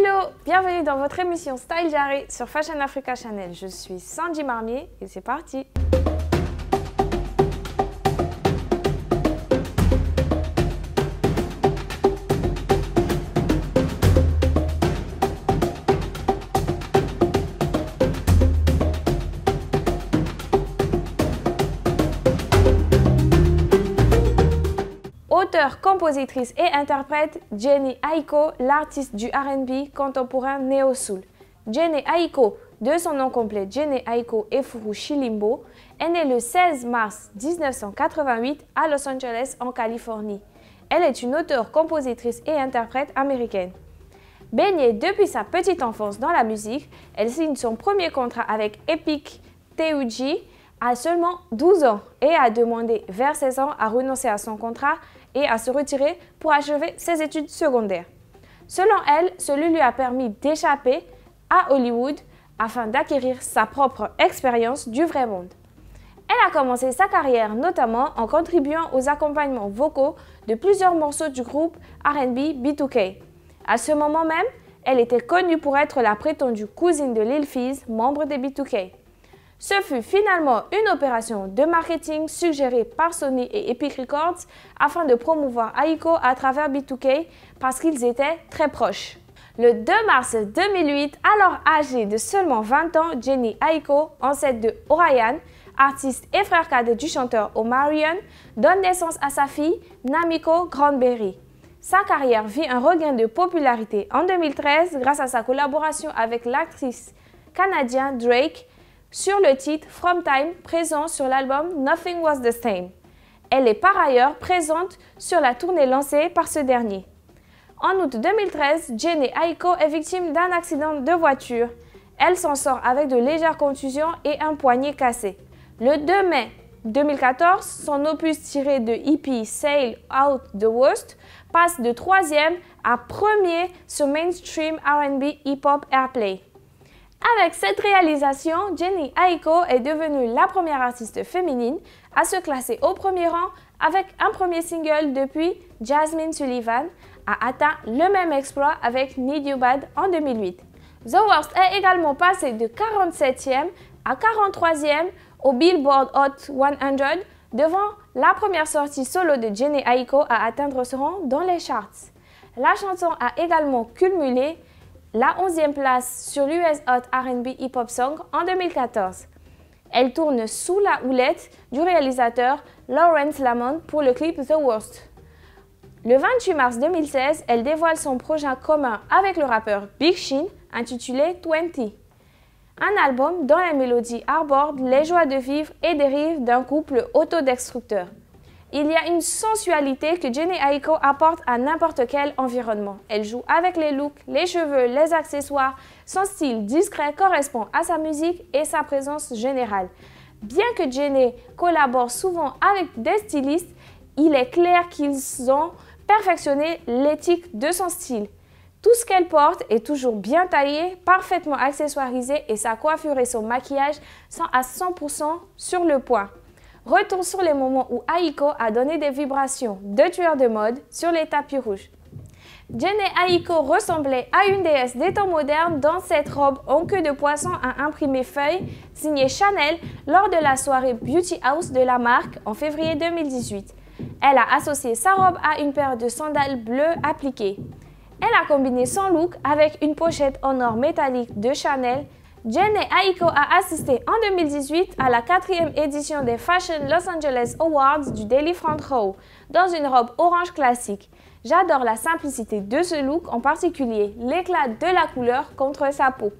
Hello, bienvenue dans votre émission Style Diary sur Fashion Africa Channel. Je suis Sandy Marmier et c'est parti. Auteure, compositrice et interprète, Jhené Aiko, l'artiste du R&B contemporain néo-soul. Jhené Aiko, de son nom complet Jhené Aiko Efuru Chilimbo, est née le 16 mars 1988 à Los Angeles, en Californie. Elle est une auteure, compositrice et interprète américaine. Baignée depuis sa petite enfance dans la musique, elle signe son premier contrat avec Epic TUG à seulement 12 ans et a demandé vers 16 ans à renoncer à son contrat et à se retirer pour achever ses études secondaires. Selon elle, cela lui a permis d'échapper à Hollywood afin d'acquérir sa propre expérience du vrai monde. Elle a commencé sa carrière notamment en contribuant aux accompagnements vocaux de plusieurs morceaux du groupe R&B B2K. À ce moment même, elle était connue pour être la prétendue cousine de Lil Fizz, membre des B2K. Ce fut finalement une opération de marketing suggérée par Sony et Epic Records afin de promouvoir Aiko à travers B2K parce qu'ils étaient très proches. Le 2 mars 2008, alors âgée de seulement 20 ans, Jhené Aiko, ancêtre de Orion, artiste et frère cadet du chanteur Omarion, donne naissance à sa fille Namiko Granberry. Sa carrière vit un regain de popularité en 2013 grâce à sa collaboration avec l'actrice canadienne Drake sur le titre From Time, présent sur l'album Nothing Was the Same. Elle est par ailleurs présente sur la tournée lancée par ce dernier. En août 2013, Jhené Aiko est victime d'un accident de voiture. Elle s'en sort avec de légères contusions et un poignet cassé. Le 2 mai 2014, son opus tiré de EP Sail Out the Worst passe de 3e à 1er sur Mainstream R&B Hip Hop Airplay. Avec cette réalisation, Jhené Aiko est devenue la première artiste féminine à se classer au premier rang avec un premier single depuis Jazmine Sullivan, a atteint le même exploit avec Need You Bad en 2008. The Worst est également passé de 47e à 43e au Billboard Hot 100 devant la première sortie solo de Jhené Aiko à atteindre ce rang dans les charts. La chanson a également cumulé la 11e place sur l'US Hot R&B Hip Hop Song en 2014. Elle tourne sous la houlette du réalisateur Lawrence Lamond pour le clip The Worst. Le 28 mars 2016, elle dévoile son projet commun avec le rappeur Big Sean intitulé 20. Un album dont les mélodies abordent les joies de vivre et dérivent d'un couple autodestructeur. Il y a une sensualité que Jhené Aiko apporte à n'importe quel environnement. Elle joue avec les looks, les cheveux, les accessoires. Son style discret correspond à sa musique et sa présence générale. Bien que Jhené collabore souvent avec des stylistes, il est clair qu'ils ont perfectionné l'éthique de son style. Tout ce qu'elle porte est toujours bien taillé, parfaitement accessoirisé et sa coiffure et son maquillage sont à 100% sur le point. Retour sur les moments où Aiko a donné des vibrations de tueur de mode sur les tapis rouges. Jhené Aiko ressemblait à une déesse des temps modernes dans cette robe en queue de poisson à imprimer feuille signée Chanel lors de la soirée Beauty House de la marque en février 2018. Elle a associé sa robe à une paire de sandales bleues appliquées. Elle a combiné son look avec une pochette en or métallique de Chanel. Jhené Aiko a assisté en 2018 à la 4e édition des Fashion Los Angeles Awards du Daily Front Row dans une robe orange classique. J'adore la simplicité de ce look, en particulier l'éclat de la couleur contre sa peau.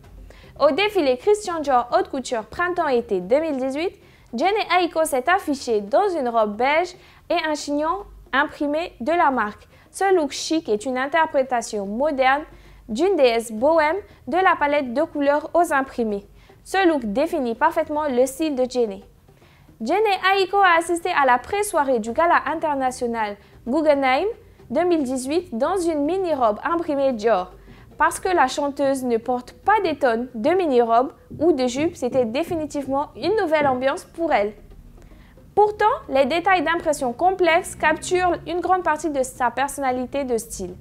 Au défilé Christian Dior Haute Couture Printemps-Été 2018, Jhené Aiko s'est affichée dans une robe beige et un chignon imprimé de la marque. Ce look chic est une interprétation moderne d'une déesse bohème de la palette de couleurs aux imprimés. Ce look définit parfaitement le style de Jhené. Jhené Aiko a assisté à la pré-soirée du gala international Guggenheim 2018 dans une mini-robe imprimée Dior. Parce que la chanteuse ne porte pas des tonnes de mini-robes ou de jupes, c'était définitivement une nouvelle ambiance pour elle. Pourtant, les détails d'impression complexes capturent une grande partie de sa personnalité de style.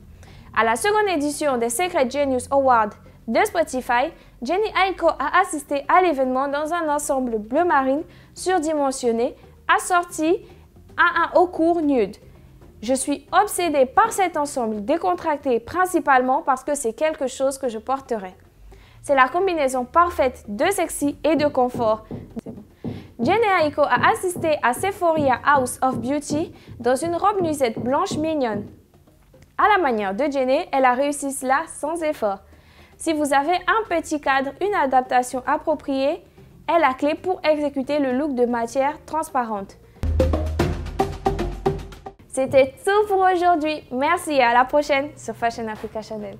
À la seconde édition des Secret Genius Awards de Spotify, Jhené Aiko a assisté à l'événement dans un ensemble bleu marine surdimensionné, assorti à un haut court nude. Je suis obsédée par cet ensemble décontracté principalement parce que c'est quelque chose que je porterai. C'est la combinaison parfaite de sexy et de confort. Jhené Aiko a assisté à Sephora House of Beauty dans une robe nuisette blanche mignonne. À la manière de Jhené, elle a réussi cela sans effort. Si vous avez un petit cadre, une adaptation appropriée est la clé pour exécuter le look de matière transparente. C'était tout pour aujourd'hui. Merci et à la prochaine sur Fashion Africa Channel.